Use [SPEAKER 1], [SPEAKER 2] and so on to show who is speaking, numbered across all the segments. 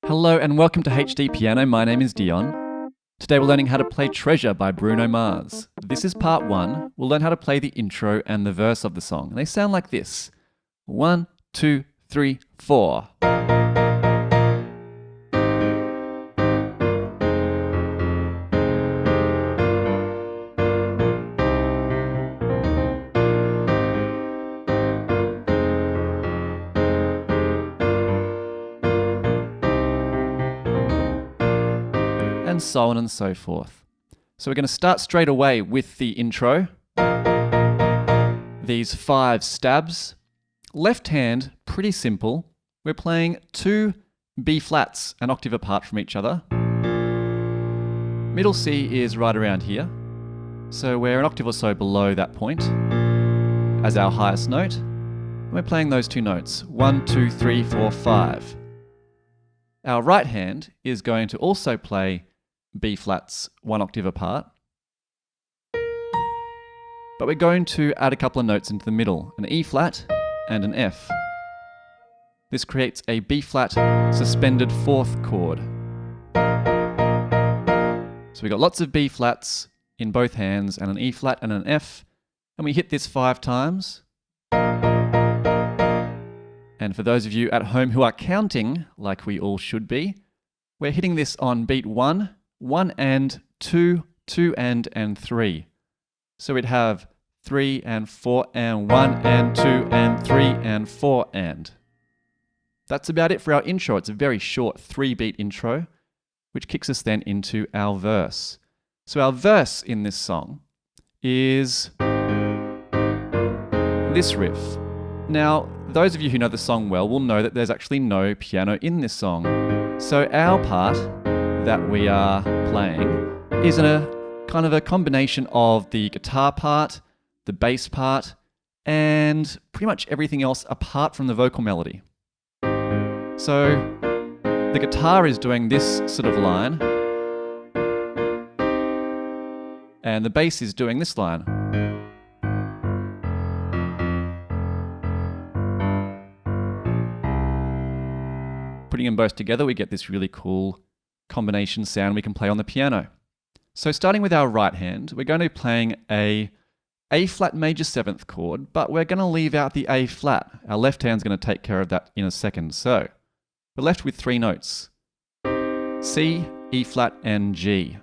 [SPEAKER 1] Hello and welcome to HDpiano. My name is Dion. Today we're learning how to play Treasure by Bruno Mars. This is part 1. We'll learn how to play the intro and the verse of the song. And they sound like this. 1, 2, 3, 4. And so on and so forth. So we're going to start straight away with the intro. These 5 stabs. Left hand, pretty simple. We're playing 2 B flats, an octave apart from each other. Middle C is right around here. So we're an octave or so below that point as our highest note. And we're playing those 2 notes. 1, 2, 3, 4, 5. Our right hand is going to also play B flats 1 octave apart. But we're going to add a couple of notes into the middle, an E flat and an F. This creates a B flat suspended 4th chord. So we've got lots of B flats in both hands and an E flat and an F, and we hit this 5 times. And for those of you at home who are counting, like we all should be, we're hitting this on beat 1, 1 and 2, 2 and 3. So we'd have 3 and 4 and 1 and 2 and 3 and 4 and. That's about it for our intro. It's a very short 3-beat intro, which kicks us then into our verse. So our verse in this song is this riff. Now, those of you who know the song well will know that there's actually no piano in this song. So our part that we are playing is a kind of a combination of the guitar part, the bass part, and pretty much everything else apart from the vocal melody. So the guitar is doing this sort of line, and the bass is doing this line. Putting them both together, we get this really cool combination sound we can play on the piano. So starting with our right hand, we're going to be playing a flat major 7th chord, but we're going to leave out the A flat. Our left hand's going to take care of that in a second. So we're left with 3 notes: C, E flat, and G.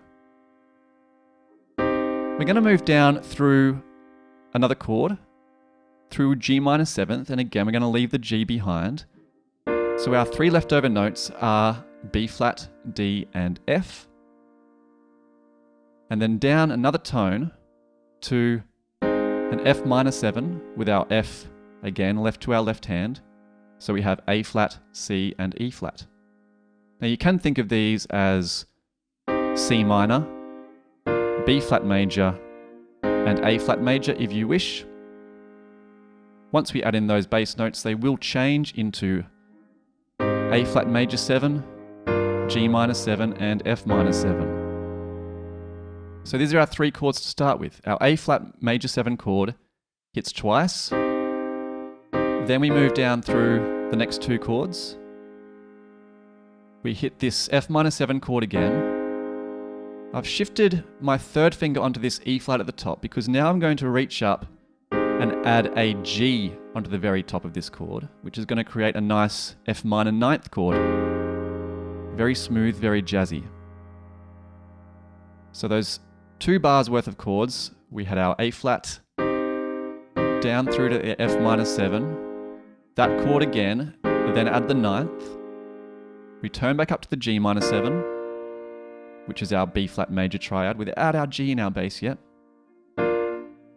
[SPEAKER 1] We're going to move down through another chord, through G minor 7th, and again we're going to leave the G behind. So our 3 leftover notes are B flat, D, and F. And then down another tone to an F minor 7 with our F again left to our left hand. So we have A flat, C, and E flat. Now you can think of these as C minor, B flat major, and A flat major if you wish. Once we add in those bass notes, they will change into A flat major 7, G minor 7, and F minor 7. So these are our 3 chords to start with. Our A flat major 7 chord hits twice. Then we move down through the next 2 chords. We hit this F minor 7 chord again. I've shifted my 3rd finger onto this E flat at the top because now I'm going to reach up and add a G onto the very top of this chord, which is going to create a nice F minor 9th chord. Very smooth, very jazzy. So those 2 bars worth of chords, we had our A flat down through to F minor 7, that chord again, then add the 9th, return back up to the G minor 7, which is our B flat major triad without our G in our bass yet.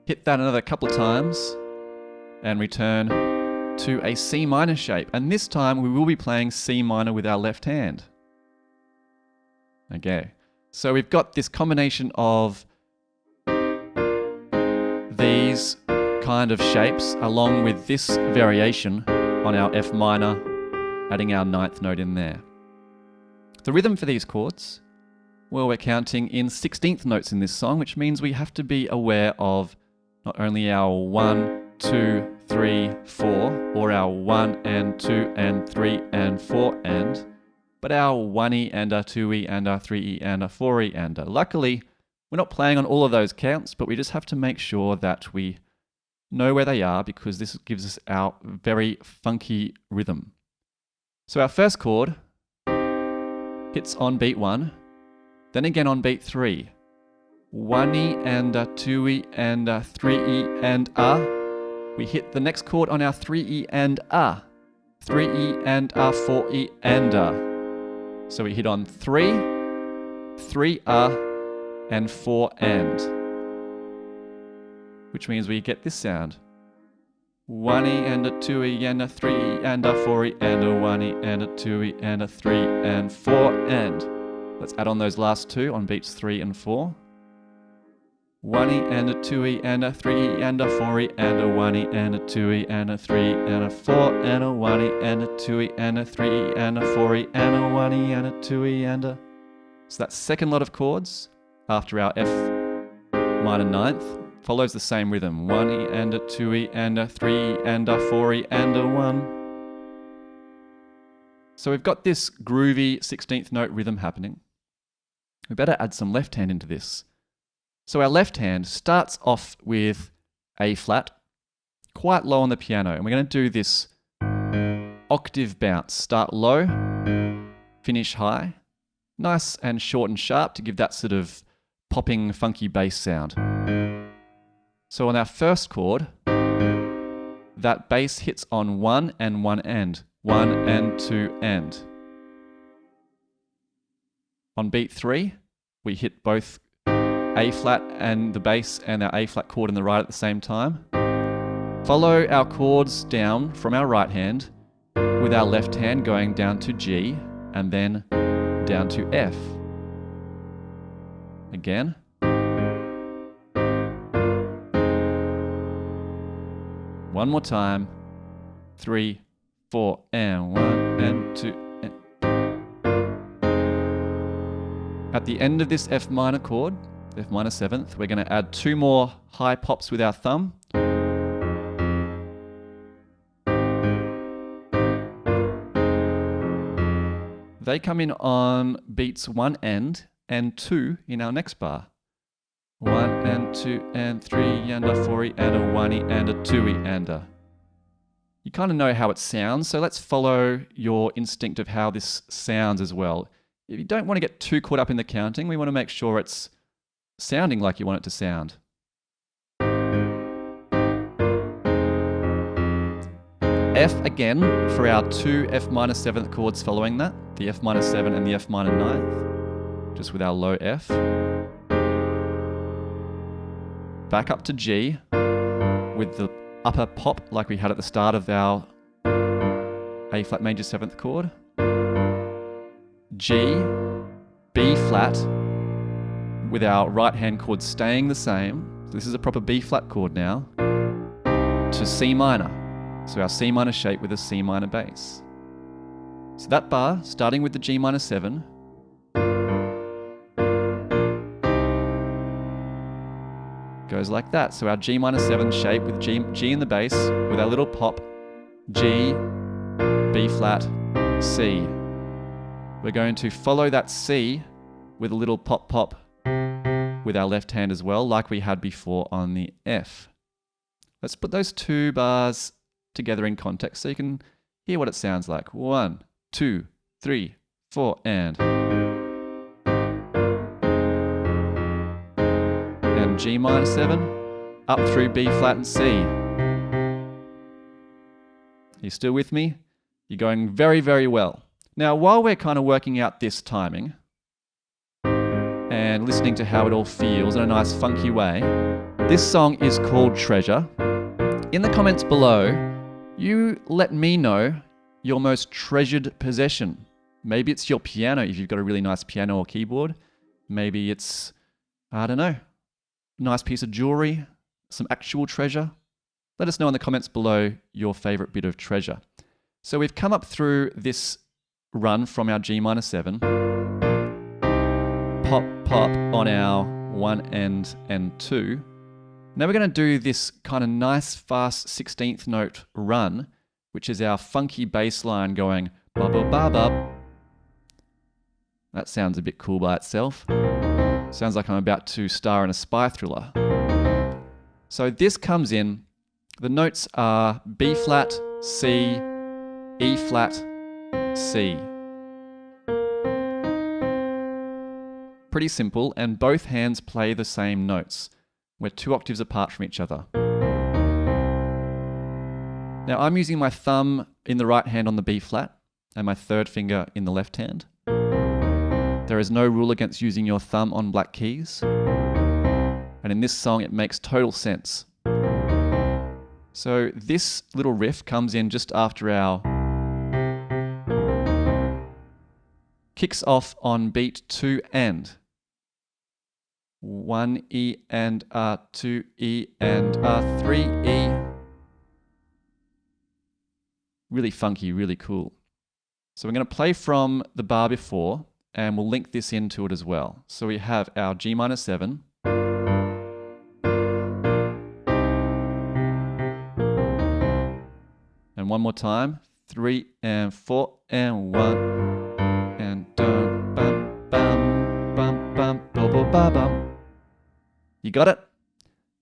[SPEAKER 1] Hit that another couple of times and return to a C minor shape. And this time we will be playing C minor with our left hand. Okay, so we've got this combination of these kind of shapes along with this variation on our F minor, adding our 9th note in there. The rhythm for these chords, well, we're counting in 16th notes in this song, which means we have to be aware of not only our 1, 2, 3, 4, or our 1 and 2 and 3 and 4 and, but our 1E and a 2E and a 3E and a 4E and a. Luckily, we're not playing on all of those counts, but we just have to make sure that we know where they are because this gives us our very funky rhythm. So our first chord hits on beat 1, then again on beat 3. 1E and a 2E and a 3E and a. We hit the next chord on our 3E and a. 3E and a, 4E and a. So we hit on 3, 3 and 4 and. Which means we get this sound. 1E and a 2E and a 3E and a 4E and a 1E and a 2E and a 3 and 4 and. Let's add on those last two on beats 3 and 4. 1E and a 2E and a 3E and a 4E and a 1E and a 2E and a 3 and a 4 and a 1E and a 2E and a 3E and a 4E and a 1E and a 2E and a. So that second lot of chords after our F minor ninth follows the same rhythm. 1E and a 2E and a 3E and a 4E and a 1. So we've got this groovy 16th note rhythm happening. We better add some left hand into this. So our left hand starts off with A flat, quite low on the piano, and we're going to do this octave bounce. Start low, finish high. Nice and short and sharp to give that sort of popping, funky bass sound. So on our first chord, that bass hits on 1 and 1 and. 1 and 2 and. On beat 3, we hit both A flat and the bass and our A flat chord in the right at the same time. Follow our chords down from our right hand with our left hand going down to G and then down to F. Again. One more time. 3, 4 and 1 and 2 and. At the end of this F minor chord, F minor 7th, we're going to add 2 more high pops with our thumb. They come in on beats 1 and 2 in our next bar. 1 and 2 and 3 and a 4E and a 1E and a 2E and a. You kind of know how it sounds, so let's follow your instinct of how this sounds as well. If you don't want to get too caught up in the counting, we want to make sure it's sounding like you want it to sound. F again for our 2 F minor 7th chords following that, the F minor 7 and the F minor 9th, just with our low F. Back up to G with the upper pop like we had at the start of our A flat major 7th chord. G, B flat, with our right hand chord staying the same. So this is a proper B flat chord now, to C minor. So our C minor shape with a C minor bass. So that bar, starting with the G minor 7, goes like that. So our G minor 7 shape with G in the bass, with our little pop, G, B flat, C. We're going to follow that C with a little pop pop with our left hand as well, like we had before on the F. Let's put those 2 bars together in context so you can hear what it sounds like. 1, 2, 3, 4, and G minor 7, up through B flat and C. You still with me? You're going very, very well. Now, while we're kind of working out this timing and listening to how it all feels in a nice funky way, this song is called Treasure. In the comments below, you let me know your most treasured possession. Maybe it's your piano if you've got a really nice piano or keyboard. Maybe it's, I don't know, a nice piece of jewelry, some actual treasure. Let us know in the comments below your favorite bit of treasure. So we've come up through this run from our G minor 7. Pop, pop on our 1 and 2. Now we're going to do this kind of nice, fast 16th note run, which is our funky bass line going ba ba ba ba. That sounds a bit cool by itself. Sounds like I'm about to star in a spy thriller. So this comes in, the notes are B flat, C, E flat, C. Pretty simple, and both hands play the same notes. We're 2 octaves apart from each other. Now I'm using my thumb in the right hand on the B flat and my 3rd finger in the left hand. There is no rule against using your thumb on black keys. And in this song it makes total sense. So this little riff comes in just after our kicks off on beat 2 and. 1 E and R, 2 E and R, 3 E. Really funky, really cool. So we're going to play from the bar before, and we'll link this into it as well. So we have our G minor 7. And one more time, 3 and 4 and 1. And dum bum bum bum bum bum bum bum. You got it?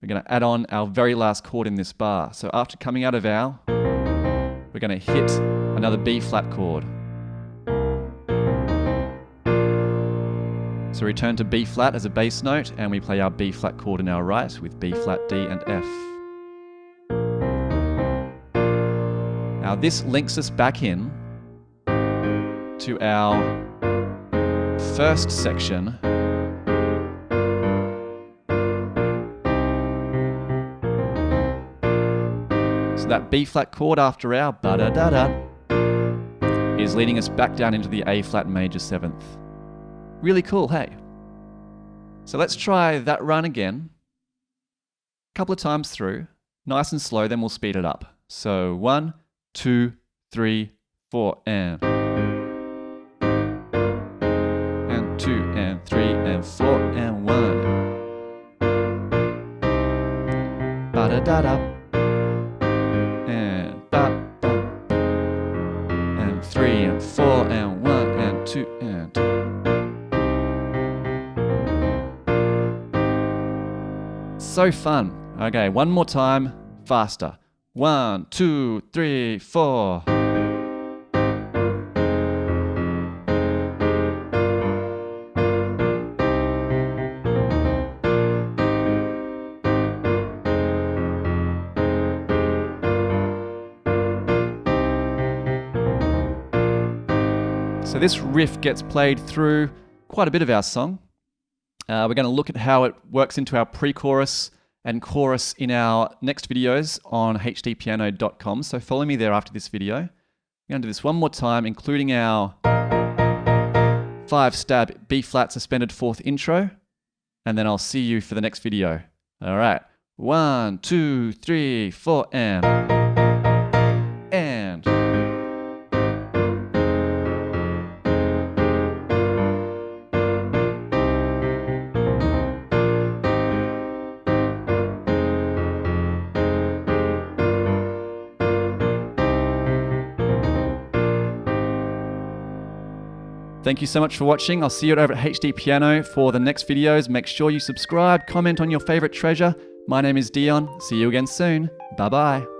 [SPEAKER 1] We're going to add on our very last chord in this bar. So after coming out of our, we're going to hit another B flat chord. So return to B flat as a bass note, and we play our B flat chord in our right with B flat, D and F. Now this links us back in to our first section. So that B flat chord after our ba-da-da-da is leading us back down into the A flat major 7th. Really cool, hey? So let's try that run again. A couple of times through, nice and slow, then we'll speed it up. So 1, 2, 3, 4, and 2 and 3 and 4 and 1. Ba-da-da-da. And ba, ba, and 3 and 4 and 1 and 2 and 2. So fun. Okay, one more time, faster. 1, 2, 3, 4. So this riff gets played through quite a bit of our song. We're going to look at how it works into our pre-chorus and chorus in our next videos on HDpiano.com. So follow me there after this video. We're going to do this one more time, including our 5-stab B flat suspended 4th intro. And then I'll see you for the next video. All right. 1, 2, 3, 4, and. Thank you so much for watching. I'll see you over at HDpiano for the next videos. Make sure you subscribe, comment on your favorite treasure. My name is Dion. See you again soon. Bye-bye.